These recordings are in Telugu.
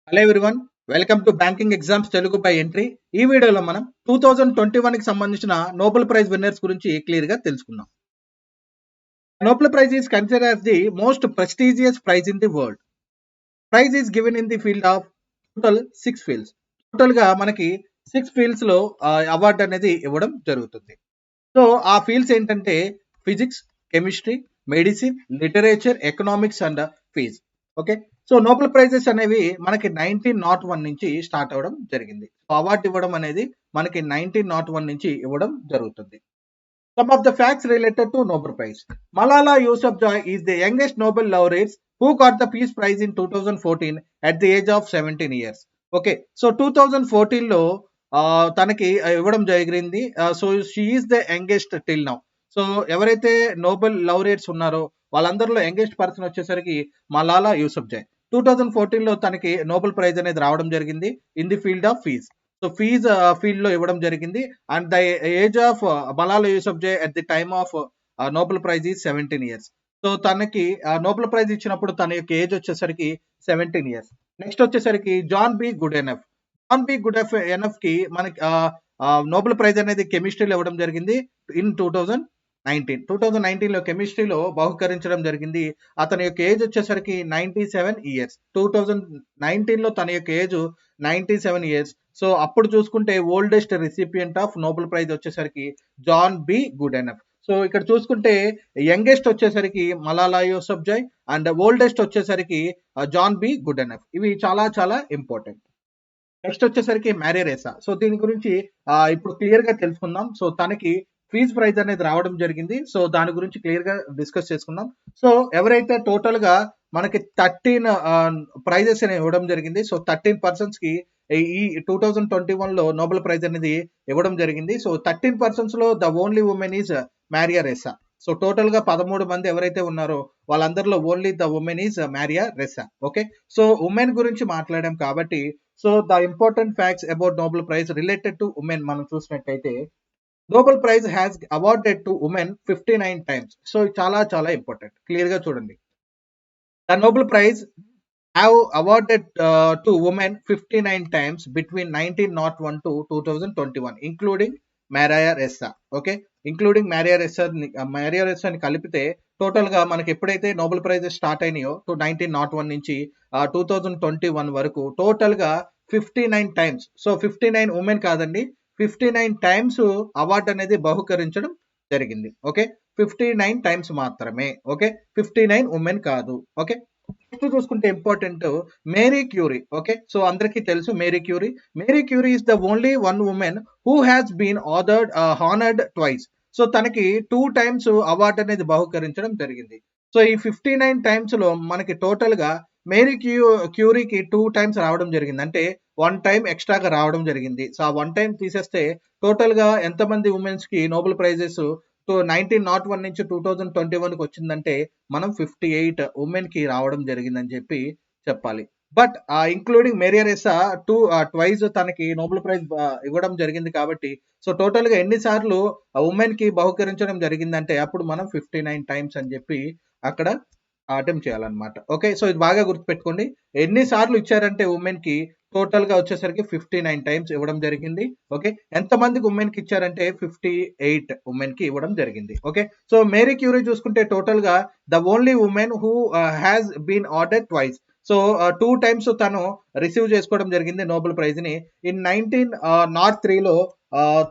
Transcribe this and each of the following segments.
Hello everyone, welcome to banking exams Telugu by Entri. ఈ వీడియోలో మనం 2021 కి సంబంధించిన నోబెల్ ప్రైజ్ విన్నర్స్ గురించి క్లియర్ గా తెలుసుకుందాం. Nobel prize is considered as the most prestigious prize in the world. Prize is given in the field of total 6 fields. Total గా మనకి 6 ఫీల్డ్స్ లో అవార్డు అనేది ఇవ్వడం జరుగుతుంది. సో ఆ ఫీల్డ్స్ ఏంటంటే physics, chemistry, medicine, literature, economics and peace. Okay, so Nobel prizes అనేవి మనకి 1901 నుంచి స్టార్ట్ అవ్వడం జరిగింది. అవార్డు ఇవ్వడం అనేది మనకి 1901 నుంచి ఇవ్వడం జరుగుతుంది. Some of the facts related to Nobel Prize. Malala Yousafzai is the youngest Nobel laureate who got the Peace Prize in 2014 at the age of 17 years. Okay, so 2014 లో తనకి ఇవ్వడం జరిగింది. So she is the youngest till now. So ఎవరైతే నోబెల్ లౌరేట్స్ ఉన్నారో వాళ్ళందరిలో యంగెస్ట్ పర్సన్ వచ్చేసరికి మలాలా యూసఫ్జాయ్. 2014 లో తనకి నోబెల్ ప్రైజ్ అనేది రావడం జరిగింది in the field of peace. So peace field లో ఇవ్వడం జరిగింది. And the age of Malala Yousafzai at the time of Nobel prize is 17 years. So తనకి నోబెల్ ప్రైజ్ ఇచ్చినప్పుడు తన యొక్క ఏజ్ వచ్చేసరికి 17 ఇయర్స్. నెక్స్ట్ వచ్చేసరికి John B Goodenough. John B Goodenough కి మనకి నోబెల్ ప్రైజ్ అనేది కెమిస్ట్రీలో ఇవ్వడం జరిగింది ఇన్ 2019 లో కెమిస్ట్రీలో బహుకరించడం జరిగింది. అతని యొక్క ఏజ్ వచ్చేసరికి 97 ఇయర్స్. 2019 లో తన యొక్క ఏజ్ 97 ఇయర్స్. సో అప్పుడు చూసుకుంటే oldest recipient of Nobel prize వచ్చేసరికి John B Goodenough. So ఇక్కడ చూసుకుంటే యంగెస్ట్ వచ్చేసరికి మలాలా యూసఫ్జాయ్ అండ్ ఓల్డెస్ట్ వచ్చేసరికి జాన్ బి గుడ్ ఎనఫ్. ఇవి చాలా చాలా ఇంపార్టెంట్. నెక్స్ట్ వచ్చేసరికి మ్యారియర్ ఎసా. సో దీని గురించి ఇప్పుడు క్లియర్ గా తెలుసుకుందాం. సో తనకి ఫీజ్ ప్రైజ్ అనేది రావడం జరిగింది. సో దాని గురించి క్లియర్ గా డిస్కస్ చేసుకుందాం. సో ఎవరైతే టోటల్ గా మనకి 13 ప్రైజెస్ అనేవి ఇవ్వడం జరిగింది. సో 13 పర్సన్స్ కి ఈ 2021 లో నోబెల్ ప్రైజ్ అనేది ఇవ్వడం జరిగింది. సో 13 పర్సన్స్ లో the only woman is Maria Ressa. So total గా 13 మంది ఎవరైతే ఉన్నారో వాళ్ళందరిలో only the woman is Maria Ressa. Okay, so women గురించి మాట్లాడాం కాబట్టి so the important facts about Nobel prize related to women మనం చూసినట్టయితే Nobel prize has awarded to women 59 times. So చాలా చాలా ఇంపార్టెంట్, క్లియర్ గా చూడండి. The Nobel prize have awarded to women 59 times between 1901 to 2021 including Maria Ressa. Okay, including Maria Ressa ని కలిపితే టోటల్ గా మనకి ఎప్పుడైతే నోబెల్ ప్రైజ్ స్టార్ట్ అయినాయో 1901 నుంచి 2021 వరకు టోటల్ గా 59 టైమ్స్. సో 59 ఉమెన్ కాదండి, 59 టైమ్స్ అవార్డు అనేది బహుకరించడం జరిగింది. ఓకే, 59 టైమ్స్ మాత్రమే. ఓకే, 59 ఉమెన్ కాదు. ఓకే, నెక్స్ట్ చూసుకుంటే important Marie Curie. Okay, so అందరికీ తెలుసు Marie Curie. Marie Curie is the only one women who has been honoured twice. So తనకి 2 టైమ్స్ అవార్డు అనేది బహుకరించడం జరిగింది. సో ఈ 59 టైమ్స్ లో మనకి టోటల్ గా మేరీ క్యూరీకి 2 టైమ్స్ రావడం జరిగింది. అంటే 1 టైం ఎక్స్ట్రాగా రావడం జరిగింది. సో ఆ 1 టైం తీసేస్తే టోటల్ గా ఎంతమంది ఉమెన్స్ కి నోబెల్ ప్రైజెస్ 1901 నుంచి 2021 కి వచ్చిందంటే మనం 58 ఉమెన్ కి రావడం జరిగిందని చెప్పి చెప్పాలి. బట్ ఇంక్లూడింగ్ మేరియా రెస్సా ట్వైస్ తనకి నోబెల్ ప్రైజ్ ఇవ్వడం జరిగింది కాబట్టి సో టోటల్ గా ఎన్నిసార్లు ఉమెన్ కి బహుకరించడం జరిగిందంటే అప్పుడు మనం 59 టైమ్స్ అని చెప్పి అక్కడ అటెంప్ట్ చేయాలన్నమాట. ఓకే, సో ఇది బాగా గుర్తుపెట్టుకోండి. ఎన్నిసార్లు ఇచ్చారంటే ఉమెన్ కి టోటల్ గా వచ్చేసరికి 59 టైమ్స్ ఇవ్వడం జరిగింది. ఓకే, ఎంత మందికి ఉమెన్ కి ఇచ్చారంటే 58 ఉమెన్ కి ఇవ్వడం జరిగింది. ఓకే, సో మేరీ క్యూరీ చూసుకుంటే టోటల్ గా the only women who has been honoured twice. So 2 times తను రిసీవ్ చేసుకోవడం జరిగింది నోబెల్ ప్రైజ్ ని. ఇన్ 1903 లో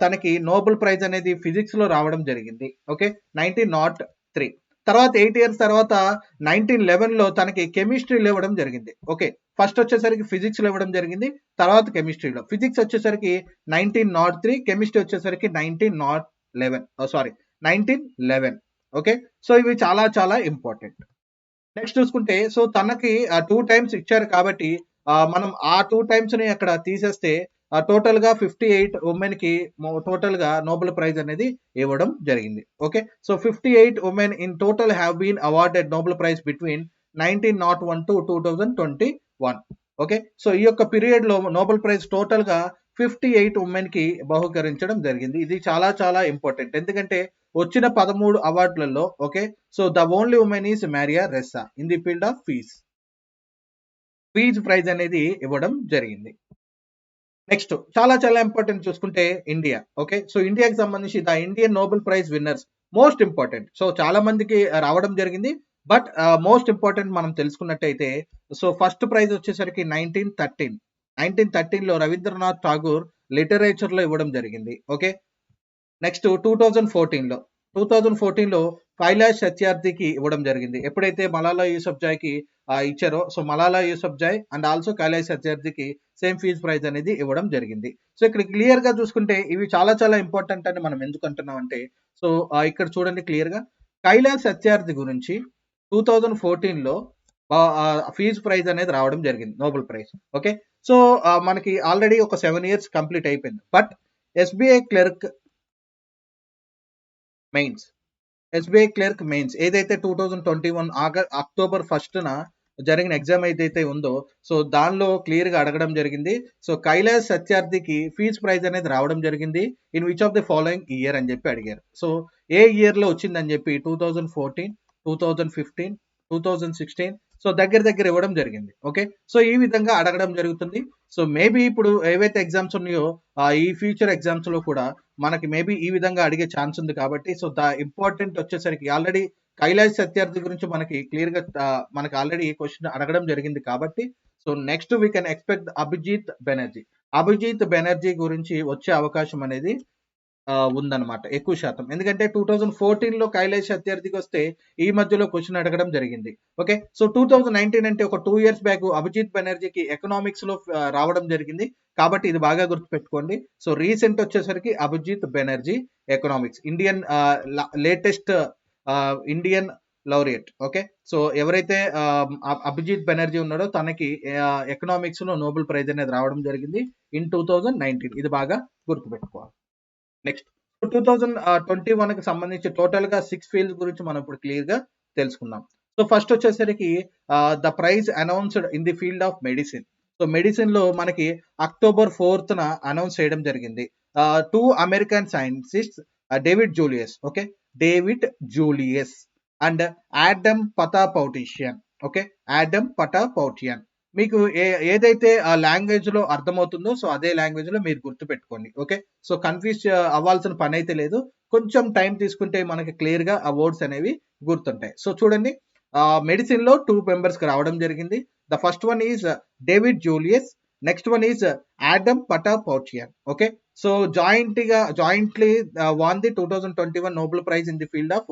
తనకి నోబెల్ ప్రైజ్ అనేది ఫిజిక్స్ లో రావడం జరిగింది. ఓకే, 1903 తర్వాత 8 ఇయర్స్ తర్వాత 1911 లో తనకి కెమిస్ట్రీలో ఇవ్వడం జరిగింది. ఓకే, ఫస్ట్ వచ్చేసరికి ఫిజిక్స్ లో ఇవ్వడం జరిగింది, తర్వాత కెమిస్ట్రీలో. ఫిజిక్స్ వచ్చేసరికి 1903, కెమిస్ట్రీ వచ్చేసరికి 1911. ఓకే, సో ఇవి చాలా చాలా ఇంపార్టెంట్. నెక్స్ట్ చూసుకుంటే సో తనకి 2 టైమ్స్ ఇచ్చారు కాబట్టి మనం ఆ 2 టైమ్స్ ని అక్కడ తీసేస్తే టోటల్ గా 58 ఉమెన్ కి టోటల్ గా నోబెల్ ప్రైజ్ అనేది ఇవ్వడం జరిగింది. Okay, so 58 women in total have been awarded Nobel prize between 1901 to 2021. Okay, so ఈ యొక్క పీరియడ్ లో నోబెల్ ప్రైజ్ టోటల్ గా 58 ఉమెన్ కి బహుకరించడం జరిగింది. ఇది చాలా చాలా ఇంపార్టెంట్, ఎందుకంటే వచ్చిన 13 అవార్డులలో okay, so the only woman is Maria Ressa in the field of peace. Peace prize అనేది ఇవ్వడం జరిగింది. నెక్స్ట్ చాలా చాలా ఇంపార్టెంట్ చూసుకుంటే ఇండియా. ఓకే. సో ఇండియాకి సంబంధించి the Indian Nobel prize winners most important. So చాలా మందికి రావడం జరిగింది. బట్ మోస్ట్ ఇంపార్టెంట్ మనం తెలుసుకున్నట్టయితే సో ఫస్ట్ ప్రైజ్ వచ్చేసరికి 1913లో రవీంద్రనాథ్ ఠాగూర్ లిటరేచర్ లో ఇవ్వడం జరిగింది. ఓకే. నెక్స్ట్ 2014లో కైలాష్ సత్యార్థికి ఇవ్వడం జరిగింది. ఎప్పుడైతే మలాలా యూసఫ్జాయ్కి ఇచ్చారో so Malala Yousafzai and also Kailash సత్యార్థికి సేమ్ ఫీజ్ ప్రైజ్ అనేది ఇవ్వడం జరిగింది. సో ఇక్కడ క్లియర్ గా చూసుకుంటే ఇవి చాలా చాలా ఇంపార్టెంట్ అని మనం ఎందుకు అంటున్నాం అంటే సో ఇక్కడ చూడండి క్లియర్ గా కైలాష్ సత్యార్థి గురించి 2014లో ఫీజ్ ప్రైజ్ అనేది రావడం జరిగింది, నోబెల్ ప్రైజ్. ఓకే. సో మనకి ఆల్రెడీ ఒక 7 years కంప్లీట్ అయిపోయింది. బట్ ఎస్బీఐ క్లర్క్ మెయిన్స్ ఏదైతే 2021 అక్టోబర్ 1న జరిగిన ఎగ్జామ్ ఏదైతే ఉందో సో దానిలో క్లియర్ గా అడగడం జరిగింది. సో కైలాష్ సత్యార్థికి ఫీజ్ ప్రైజ్ అనేది రావడం జరిగింది in which of the following year అని చెప్పి అడిగారు. సో ఏ ఇయర్ లో వచ్చిందని చెప్పి 2014, 2015, 2016 సో దగ్గర ఇవ్వడం జరిగింది. ఓకే. సో ఈ విధంగా అడగడం జరుగుతుంది. సో మేబీ ఇప్పుడు ఏవైతే ఎగ్జామ్స్ ఉన్నాయో ఈ ఫ్యూచర్ ఎగ్జామ్స్ లో కూడా మనకి మేబీ ఈ విధంగా అడిగే ఛాన్స్ ఉంది కాబట్టి సో ద ఇంపార్టెంట్ వచ్చేసరికి ఆల్రెడీ కైలాష్ సత్యార్థి గురించి మనకి క్లియర్ గా మనకి ఆల్రెడీ ఈ క్వశ్చన్ అడగడం జరిగింది కాబట్టి so next we can expect Abhijit Banerjee గురించి వచ్చే అవకాశం అనేది ఉందన్నమాట ఎక్కువ శాతం. ఎందుకంటే 2014లో కైలాష్ సత్యార్థికి వస్తే ఈ మధ్యలో క్వశ్చన్ అడగడం జరిగింది. ఓకే. సో 2019 అంటే ఒక 2 years బ్యాక్ అభిజిత్ బెనర్జీకి ఎకనామిక్స్ లో రావడం జరిగింది కాబట్టి ఇది బాగా గుర్తుపెట్టుకోండి. సో రీసెంట్ వచ్చేసరికి Abhijit Banerjee economics Indian latest Indian laureate. Okay. So ఎవరైతే అభిజిత్ బెనర్జీ ఉన్నాడో తనకి ఎకనామిక్స్ లో నోబెల్ ప్రైజ్ అనేది రావడం జరిగింది ఇన్ 2019. ఇది బాగా గుర్తుపెట్టుకోవాలి. నెక్స్ట్ 2021 కి సంబంధించి టోటల్ గా 6 ఫీల్డ్స్ గురించి మనం ఇప్పుడు క్లియర్ గా తెలుసుకుందాం. సో ఫస్ట్ వచ్చేసరికి the prize announced in the field of medicine. So medicine లో మనకి October 4న అనౌన్స్ చేయడం జరిగింది. 2 American scientists David Julius and Adam Patapoutian. Okay. Adam Patapoutian మీకు ఏదైతే ఆ లాంగ్వేజ్ లో అర్థమవుతుందో సో అదే లాంగ్వేజ్ లో మీరు గుర్తు పెట్టుకోండి. ఓకే. సో కన్ఫ్యూజ్ అవ్వాల్సిన పని అయితే లేదు. కొంచెం టైం తీసుకుంటే మనకి క్లియర్ గా ఆ వర్డ్స్ అనేవి గుర్తుంటాయి. సో చూడండి మెడిసిన్ లో 2 members కి రావడం జరిగింది. The first one is David Julius, next one is Adam Patapoutian. Okay. So jointly won the 2021 Nobel prize in the field of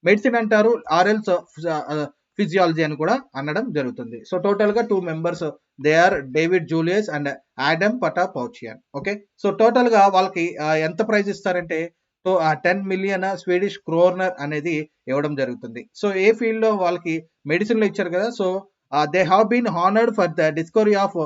medicine అంటారు ఆర్ఎల్స్ ఫిజియాలజీ అని కూడా అనడం జరుగుతుంది. సో టోటల్ గా 2 members they are David Julius and Adam Patapoutian. Okay. So total గా వాళ్ళకి ఎంత ప్రైజ్ ఇస్తారంటే 10 million స్వీడిష్ క్రోనర్ అనేది ఇవ్వడం జరుగుతుంది. సో ఏ ఫీల్డ్ లో వాళ్ళకి మెడిసిన్ లో ఇచ్చారు కదా so they have been honoured for the discovery of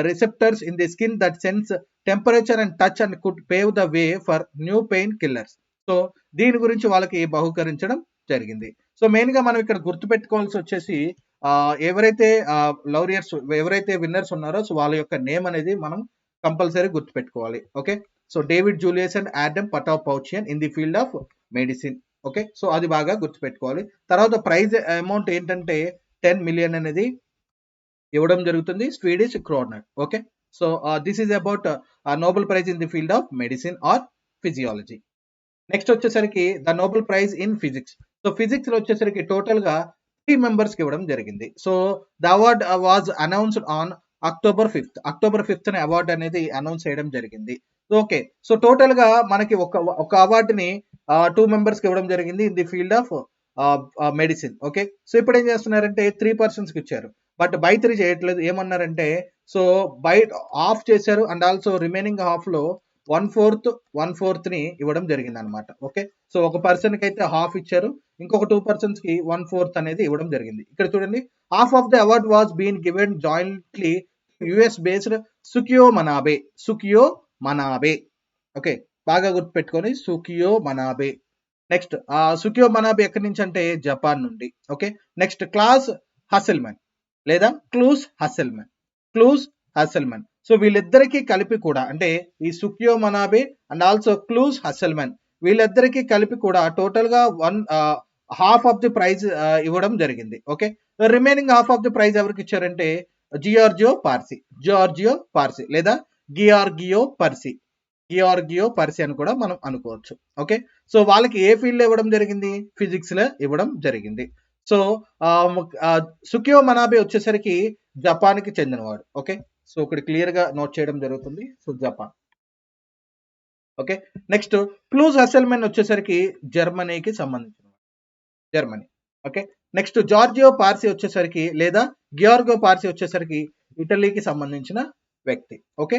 receptors in the skin that sense temperature and touch and could pave the way for new painkillers. So దీని గురించి వాళ్ళకి బహుకరించడం జరిగింది. సో మెయిన్ గా మనం ఇక్కడ గుర్తుపెట్టుకోవాల్సి వచ్చేసి ఎవరైతే ఎవరైతే విన్నర్స్ ఉన్నారో సో వాళ్ళ యొక్క నేమ్ అనేది మనం కంపల్సరీ గుర్తుపెట్టుకోవాలి. Okay. So David Julius and Adam Patapoutian in the field of medicine. Okay. So అది బాగా గుర్తుపెట్టుకోవాలి. తర్వాత ప్రైజ్ అమౌంట్ ఏంటంటే 10 million అనేది ఇవ్వడం జరుగుతుంది Swedish kronor. Okay. So this is about Nobel prize in the field of medicine or physiology. Next వచ్చేసరికి the Nobel prize in physics. So physics లో వచ్చేసరికి టోటల్ గా 3 members కి ఇవ్వడం జరిగింది. So the award was announced on October 5th award అనేది అనౌన్స్ చేయడం జరిగింది. ఓకే. సో టోటల్ గా మనకి ఒక అవార్డుని 2 members కి ఇవ్వడం జరిగింది in the field of medicine. Okay. So ఇప్పుడు ఏం చేస్తున్నారంటే 3 persons కి ఇచ్చారు బట్ బై 3 చేయట్లేదు. ఏమన్నారంటే సో బై హాఫ్ చేశారు అండ్ ఆల్సో రిమైనింగ్ హాఫ్ లో 1/4 ని ఇవ్వడం జరిగింది అనమాట. ఓకే. సో ఒక పర్సన్ కి అయితే హాఫ్ ఇచ్చారు, ఇంకొక 2 persons కి 1/4 అనేది ఇవ్వడం జరిగింది. ఇక్కడ చూడండి half of the award was been given jointly US based Syukuro Manabe. Okay. బాగా గుర్తుపెట్టుకొని సుకియో మనాబే. నెక్స్ట్ సుకియో మనాబే ఎక్కడి నుంచి అంటే జపాన్ నుండి. ఓకే. నెక్స్ట్ క్లాస్ హసెల్మన్ లేదా క్లూస్ హసెల్మన్. సో వీళ్ళిద్దరికీ కలిపి కూడా అంటే ఈ సుకియో మనాబే అండ్ ఆల్సో క్లూస్ హసెల్మన్ వీళ్ళిద్దరికీ కలిపి కూడా టోటల్ గా హాఫ్ ఆఫ్ ది ప్రైజ్ ఇవ్వడం జరిగింది. Okay. Remaining half of the prize ఎవరికి ఇచ్చారంటే జియార్జియో పార్సీ లేదా గియార్గియో పర్సీ అని కూడా మనం అనుకోవచ్చు. ఓకే, సో వాళ్ళకి ఏ ఫీల్డ్ లో ఇవ్వడం జరిగింది? ఫిజిక్స్ లో ఇవ్వడం జరిగింది. సో సుకియో మనాబే వచ్చేసరికి జపాన్ కి చెందినవాడు. ఓకే, సో ఇక్కడ క్లియర్ గా నోట్ చేయడం జరుగుతుంది. So Japan. Okay, next Klaus Hasselmann వచ్చేసరికి జర్మనీకి సంబంధించిన Germany. Okay, next Giorgio Parisi వచ్చేసరికి లేదా గియార్గో పార్సీ వచ్చేసరికి ఇటలీకి సంబంధించిన వ్యక్తి. Okay,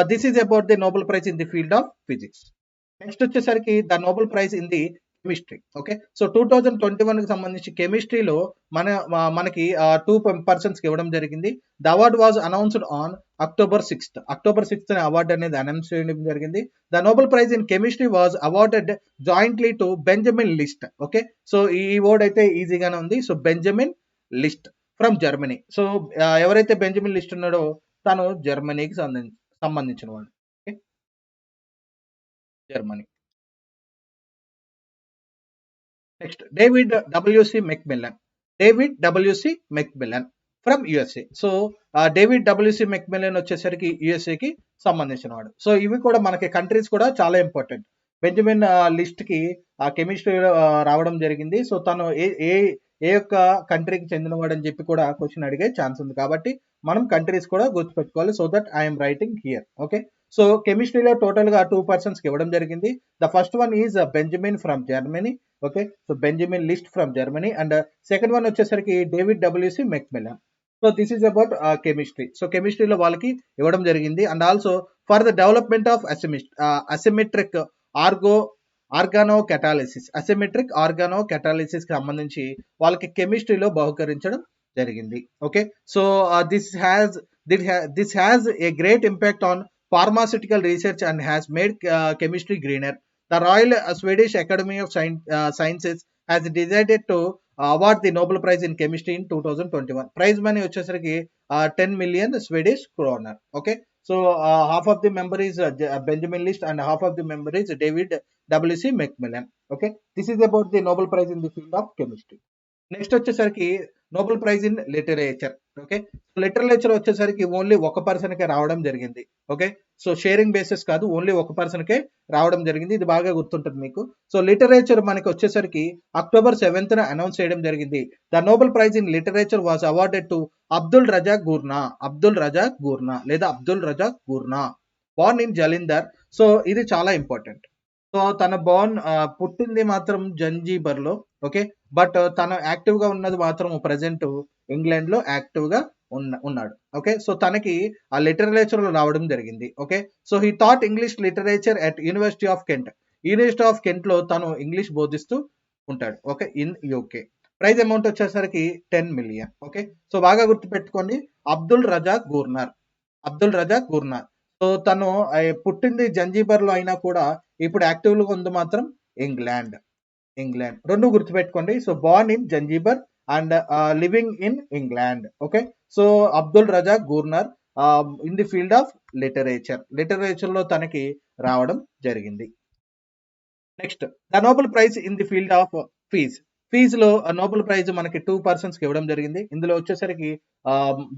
this is about the Nobel prize in the field of physics. Next వచ్చేసరికి the Nobel prize in the chemistry. Okay, so 2021 కి సంబంధించి కెమిస్ట్రీలో మనకి 2 పర్సన్స్ కి ఇవ్వడం జరిగింది. The award was announced on October 6th award అనేది అనౌన్స్ చేయడం జరిగింది. The Nobel prize in chemistry was awarded jointly to Benjamin List. Okay, so ఈ వర్డ్ అయితే ఈజీగానే ఉంది. So Benjamin List from Germany. So ఎవరైతే బెంజమిన్ లిస్ట్ ఉన్నాడో తను జర్మనీకి సంబంధించిన వాడు. Germany. Next David W C MacMillan from USA. So David W C MacMillan వచ్చేసరికి యుఎస్ఏకి సంబంధించిన వాడు. సో ఇవి కూడా మనకి కంట్రీస్ కూడా చాలా ఇంపార్టెంట్. బెంజమిన్ లిస్ట్ కి కెమిస్ట్రీ రావడం జరిగింది. సో తను ఏ యొక్క కంట్రీకి చెందినవాడు అని చెప్పి కూడా క్వశ్చన్ అడిగే ఛాన్స్ ఉంది. కాబట్టి మనం కంట్రీస్ కూడా గుర్తుపెట్టుకోవాలి. So that I'm writing here. Okay, so కెమిస్ట్రీలో టోటల్ గా 2 పర్సన్స్ కి ఇవ్వడం జరిగింది. The first one is Benjamin from Germany. Okay, so Benjamin List from Germany and second one వచ్చేసరికి David W C MacMillan. So this is about chemistry. So కెమిస్ట్రీలో వాళ్ళకి ఇవ్వడం జరిగింది. And also for the development of asymmetric organocatalysis కి సంబంధించి వాళ్ళకి కెమిస్ట్రీలో బహుకరించడం జరిగింది. Okay, so this has a great impact on pharmaceutical research and has made chemistry greener. The Royal Swedish Academy of Sciences has decided to award the Nobel Prize in Chemistry in 2021. Prize money వచ్చేసరికి 10 million Swedish kroner. Okay, so half of the member is Benjamin List and half of the member is David W.C. Macmillan. Okay, this is about the Nobel Prize in the field of chemistry. Next వచ్చేసరికి Nobel prize in literature. Okay, literature వచ్చేసరికి ఓన్లీ ఒక పర్సన్ కే రావడం జరిగింది. ఓకే, సో షేరింగ్ బేసిస్ కాదు, ఓన్లీ ఒక పర్సన్ కే రావడం జరిగింది. ఇది బాగా గుర్తుంటుంది మీకు. సో లిటరేచర్ మనకి వచ్చేసరికి October 7th అనౌన్స్ చేయడం జరిగింది. The Nobel prize in literature was awarded to Abdulrazak Gurnah born in జలిందర్. సో ఇది చాలా ఇంపార్టెంట్. సో తన పుట్టింది మాత్రం జంజీబర్ లో. ఓకే, బట్ తను యాక్టివ్ గా ఉన్నది మాత్రం ప్రెసెంట్ ఇంగ్లాండ్ లో యాక్టివ్ గా ఉన్నాడు. ఓకే, సో తనకి ఆ లిటరేచర్ లో రావడం జరిగింది. Okay, so he taught English literature at university of Kent లో తను ఇంగ్లీష్ బోధిస్తూ ఉంటాడు. Okay, in UK. Prize amount వచ్చేసరికి 10 million. ఓకే, సో బాగా గుర్తుపెట్టుకోండి, అబ్దుల్ రజాక్ గూర్నార్. సో తను పుట్టింది జంజీబర్ లో అయినా కూడా ఇప్పుడు యాక్టివ్ లో ఉంది మాత్రం ఇంగ్లాండ్. రెండు గుర్తుపెట్టుకోండి. So born in Zanzibar and living in England. Okay, so Abdulrazak Gurnah in the field of literature లో తనకి రావడం జరిగింది. Next the Nobel prize in the field of peace లో నోబెల్ ప్రైజ్ మనకి 2 పర్సన్స్ కి ఇవ్వడం జరిగింది. ఇందులో వచ్చేసరికి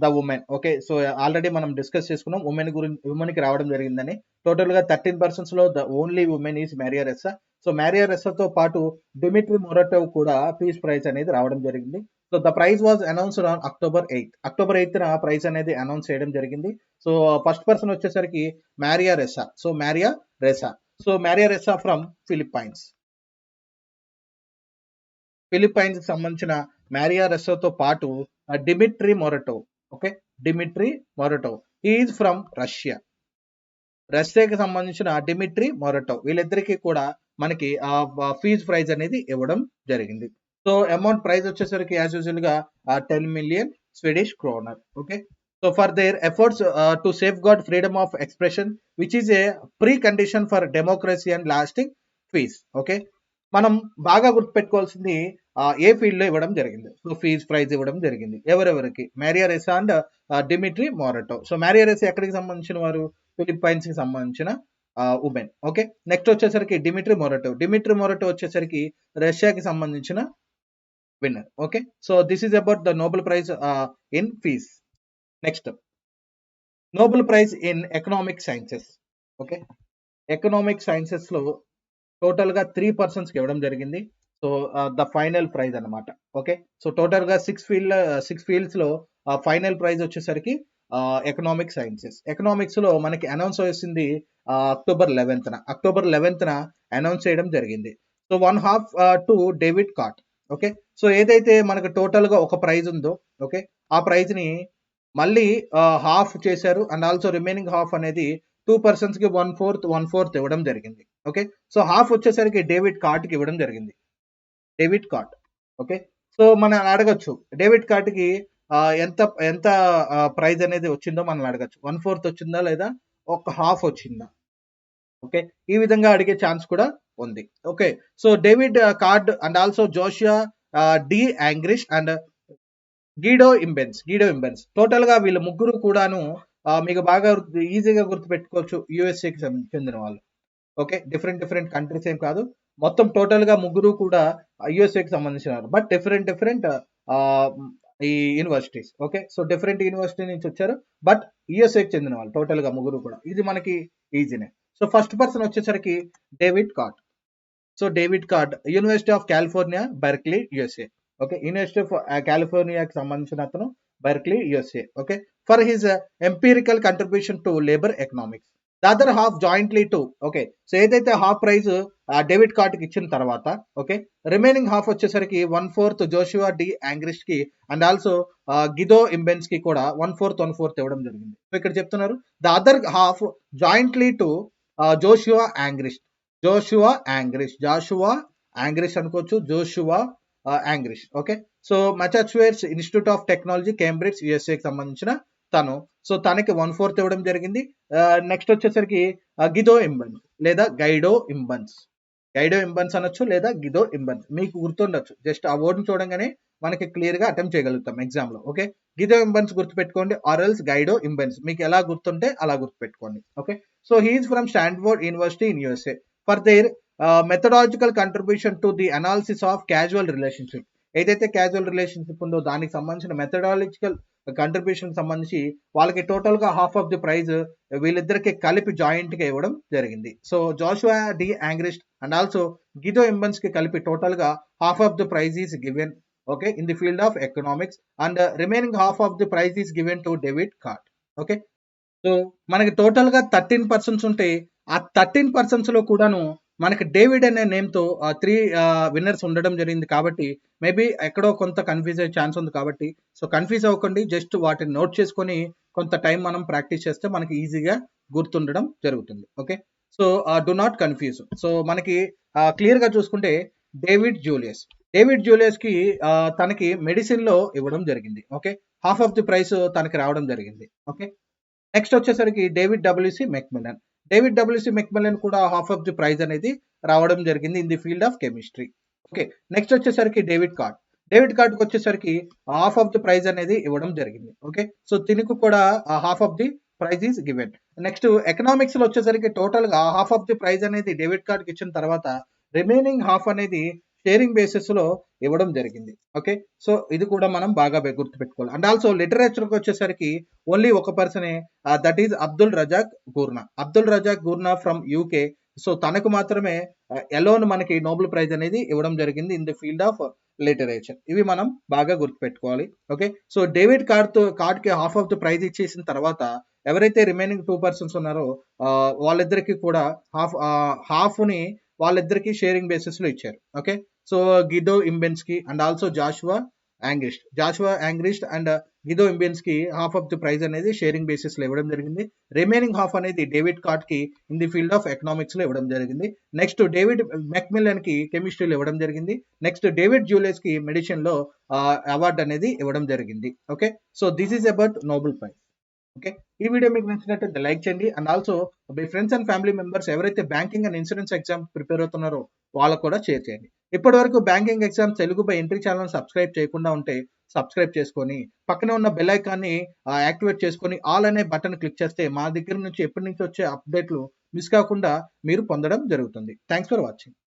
the woman. Okay, so already మనం డిస్కస్ చేసుకున్నాం ఉమెన్ కి రావడం జరిగిందని. టోటల్ గా 13 పర్సన్స్ లో the only woman is Maria Ressa. So Maria రెస్సాతో పాటు డిమిట్రీ మొరటోవ్ కూడా పీస్ ప్రైజ్ అనేది రావడం జరిగింది. So the prize was announced on October 8th prize అనేది అనౌన్స్ చేయడం జరిగింది. సో ఫస్ట్ పర్సన్ వచ్చేసరికి మారియా రెస్సా ఫ్రమ్ ఫిలిప్పైన్స్ కి సంబంధించిన మారియా రెస్సాతో పాటు Dmitry Muratov. Okay, is from రష్యాకి సంబంధించిన డిమిట్రీ మొరటోవ్. వీళ్ళిద్దరికి కూడా మనకి ఫీజ్ ప్రైజ్ అనేది ఇవ్వడం జరిగింది. సో అమౌంట్ ప్రైజ్ వచ్చేసరికి యాజ్ యూజువల్ గా 10 million Swedish kroner. Okay, so for their efforts to safeguard freedom of expression which is a precondition for democracy and lasting peace. Okay, మనం బాగా గుర్తుపెట్టుకోవాల్సింది ఏ ఫీల్డ్ లో ఇవ్వడం జరిగింది. సో ఫీజ్ ప్రైజ్ ఇవ్వడం జరిగింది ఎవరెవరికి? Maria Ressa and Dmitry Muratov. So Maria Ressa ఎక్కడికి సంబంధించిన వారు? ఫిలిప్పైన్స్ కి సంబంధించిన ఉమెన్. ఓకే, నెక్స్ట్ వచ్చేసరికి డిమిట్రీ మొరటోవ్ వచ్చేసరికి రష్యాకి సంబంధించిన winner. Okay, so this is about the Nobel prize in peace. Next Nobel prize in economic sciences. Okay, economic sciences లో టోటల్ గా 3 పర్సన్స్ కి ఇవ్వడం జరిగింది. సో ద ఫైనల్ ప్రైజ్ అన్నమాట. ఓకే, సో టోటల్ గా 6 ఫీల్డ్స్ లో ఫైనల్ ప్రైజ్ వచ్చేసరికి ఎకనామిక్ సైన్సెస్. ఎకనామిక్స్ లో మనకి అనౌన్స్ చేసింది అక్టోబర్ 11న అనౌన్స్ చేయడం జరిగింది. So 1/2 to David Card. Okay, so ఏదైతే మనకు టోటల్ గా ఒక ప్రైజ్ ఉందో, ఓకే, ఆ ప్రైజ్ ని మళ్ళీ హాఫ్ చేశారు. అండ్ ఆల్సో రిమైనింగ్ హాఫ్ అనేది 2 పర్సన్స్ కి 1/4 ఇవ్వడం జరిగింది. ఓకే, సో హాఫ్ వచ్చేసరికి డేవిడ్ కాట్ కి ఇవ్వడం జరిగింది. David Card. ఓకే, సో మనం అడగచ్చు డేవిడ్ కాట్ కి ఎంత ఎంత ప్రైజ్ అనేది వచ్చిందో మనం అడగచ్చు. 1/4 వచ్చిందా లేదా ఒక హాఫ్ వచ్చిందా? ఓకే, ఈ విధంగా అడిగే ఛాన్స్ కూడా ఉంది. Okay, so David Card and also Joshua D Angrist and Guido Imbens total గా వీళ్ళ ముగ్గురు కూడాను మీకు బాగా ఈజీగా గుర్తు పెట్టుకోవచ్చు, యుఎస్ఏకి చెందిన వాళ్ళు. ఓకే, డిఫరెంట్ కంట్రీస్ ఏం కాదు, మొత్తం టోటల్ గా ముగ్గురు కూడా యుఎస్ఏకి సంబంధించిన బట్ డిఫరెంట్ ఈ universities. Okay, so different university నుంచి వచ్చారు, బట్ యుఎస్ఏకి చెందిన వాళ్ళు టోటల్ గా ముగ్గురు కూడా. ఇది మనకి ఈజీనే. సో ఫస్ట్ పర్సన్ వచ్చేసరికి David Card. So David Card University of California Berkeley USA. Okay, University of కాలిఫోర్నియాకి సంబంధించిన అతను, Berkeley USA. Okay, for his empirical contribution to labour economics. The other half jointly to. Okay, so ఏదైతే హాఫ్ ప్రైజ్ డేవిడ్ కాట్ కి ఇచ్చిన తర్వాత, ఓకే, రిమైనింగ్ హాఫ్ వచ్చేసరికి 1/4 జోషువా డి యాంగ్రిష్ కి అండ్ ఆల్సో గిదో ఇంబెన్స్ కి కూడా 1/4 ఇవ్వడం జరిగింది. సో ఇక్కడ చెప్తున్నారు the other half jointly to Joshua Angrist అనుకోవచ్చు, Joshua Angrist. Okay, so Massachusetts Institute of Technology Cambridge యుఎస్ఏకి సంబంధించిన తను. సో తనకి 1/4 ఇవ్వడం జరిగింది. నెక్స్ట్ వచ్చేసరికి గిదో ఇంబన్స్ లేదా గైడో ఇంబన్స్ అనొచ్చు లేదా గిదో ఇంబన్స్, మీకు గుర్తుండొచ్చు. జస్ట్ ఆ వర్డ్ చూడంగానే మనకి క్లియర్ గా అటెంప్ట్ చేయగలుగుతాం ఎగ్జామ్ లో. ఓకే, గిదో ఇంబన్స్ గుర్తుపెట్టుకోండి, ఆర్ఎల్స్ గైడో ఇంబన్స్, మీకు ఎలా గుర్తుంటే అలా గుర్తుపెట్టుకోండి. Okay, so he is from Stanford University in USA for their methodological contribution to the analysis of casual relationship. ఏదైతే క్యాజువల్ రిలేషన్షిప్ ఉందో దానికి సంబంధించిన మెథడాలజికల్ కంట్రిబ్యూషన్ సంబంధించి వాళ్ళకి టోటల్ గా హాఫ్ ఆఫ్ ది ప్రైజ్ వీళ్ళిద్దరికి కలిపి జాయింట్ గా ఇవ్వడం జరిగింది. So Joshua D Angrist and also Guido Imbens కి కలిపి టోటల్ గా half of the prize is given, okay, in the field of economics and remaining half of the prize is given to David Card. Okay, so మనకి టోటల్ గా 13 పర్సన్స్ ఉంటే ఆ 13 పర్సన్స్ లో కూడాను మనకి డేవిడ్ అనే నేమ్ తో 3 విన్నర్స్ ఉండడం జరిగింది. కాబట్టి మేబీ ఎక్కడో కొంత కన్ఫ్యూజ్ అయ్యే ఛాన్స్ ఉంది. కాబట్టి సో కన్ఫ్యూజ్ అవ్వకండి, జస్ట్ వాటిని నోట్ చేసుకొని కొంత టైం మనం ప్రాక్టీస్ చేస్తే మనకి ఈజీగా గుర్తుండడం జరుగుతుంది. Okay, so do not confuse. So మనకి క్లియర్ గా చూసుకుంటే డేవిడ్ జూలియస్ కి తనకి మెడిసిన్ లో ఇవ్వడం జరిగింది. Okay, half of the prize తనకి రావడం జరిగింది. ఓకే, నెక్స్ట్ వచ్చేసరికి డేవిడ్ డబ్ల్యూసి మెక్మిలన్ కూడా హాఫ్ ఆఫ్ ది ప్రైజ్ అనేది రావడం జరిగింది in the field of chemistry. Okay, next వచ్చేసరికి డేవిడ్ కార్డ్ వచ్చేసరికి హాఫ్ ఆఫ్ ది ప్రైజ్ అనేది ఇవ్వడం జరిగింది. ఓకే, సో తినకు కూడా half of the prize is given. Next economics లో వచ్చేసరికి టోటల్ గా హాఫ్ ఆఫ్ ది ప్రైజ్ అనేది డేవిడ్ కార్డ్ కి ఇచ్చిన తర్వాత రిమైనింగ్ హాఫ్ అనేది షేరింగ్ బేసిస్ లో ఇవ్వడం జరిగింది. ఓకే, సో ఇది కూడా మనం బాగా గుర్తుపెట్టుకోవాలి. అండ్ ఆల్సో లిటరేచర్ కి వచ్చేసరికి ఓన్లీ ఒక పర్సనే, that is Abdulrazak Gurnah from UK. So తనకు మాత్రమే ఎలోన్ మనకి నోబెల్ ప్రైజ్ అనేది ఇవ్వడం జరిగింది in the field of literature. ఇవి మనం బాగా గుర్తుపెట్టుకోవాలి. ఓకే, సో డేవిడ్ కార్డ్ కి హాఫ్ ఆఫ్ ది ప్రైజ్ ఇచ్చేసిన తర్వాత ఎవరైతే రిమైనింగ్ 2 పర్సన్స్ ఉన్నారో వాళ్ళిద్దరికి కూడా హాఫ్ ని వాళ్ళిద్దరికి షేరింగ్ బేసిస్ లో ఇచ్చారు. ఓకే, సో గిడో ఇంబెన్స్ కి అండ్ ఆల్సో జాషువా యాంగ్రిస్ట్ అండ్ గిదో ఇంబెన్స్ కి హాఫ్ ఆఫ్ ది ప్రైజ్ అనేది షేరింగ్ బేసిస్ లో ఇవ్వడం జరిగింది. రిమైనింగ్ హాఫ్ అనేది డేవిడ్ కార్డ్ కి in the field of economics లో ఇవ్వడం జరిగింది. నెక్స్ట్ డేవిడ్ మెక్మిలన్ కి కెమిస్ట్రీలో ఇవ్వడం జరిగింది. నెక్స్ట్ డేవిడ్ జూలియస్ కి మెడిసిన్ లో అవార్డు అనేది ఇవ్వడం జరిగింది. Okay, so this is about Nobel prize. Okay, ఈ వీడియో మీకు నచ్చినట్లయితే లైక్ చేయండి. అండ్ ఆల్సో మీ ఫ్రెండ్స్ అండ్ ఫ్యామిలీ మెంబర్స్ ఎవరైతే banking and insurance exam prepare అవుతున్నారో వాళ్ళకు కూడా షేర్ చేయండి. ఇప్పటి వరకు banking exam Telugu by entry channel subscribe చేయకుండా ఉంటే సబ్స్క్రైబ్ చేసుకొని పక్కనే ఉన్న బెల్ ఐకాన్ని యాక్టివేట్ చేసుకొని ఆల్ అనే బటన్ క్లిక్ చేస్తే మా దగ్గర నుంచి ఎప్పటి నుంచి వచ్చే అప్డేట్లు మిస్ కాకుండా మీరు పొందడం జరుగుతుంది. Thanks for watching.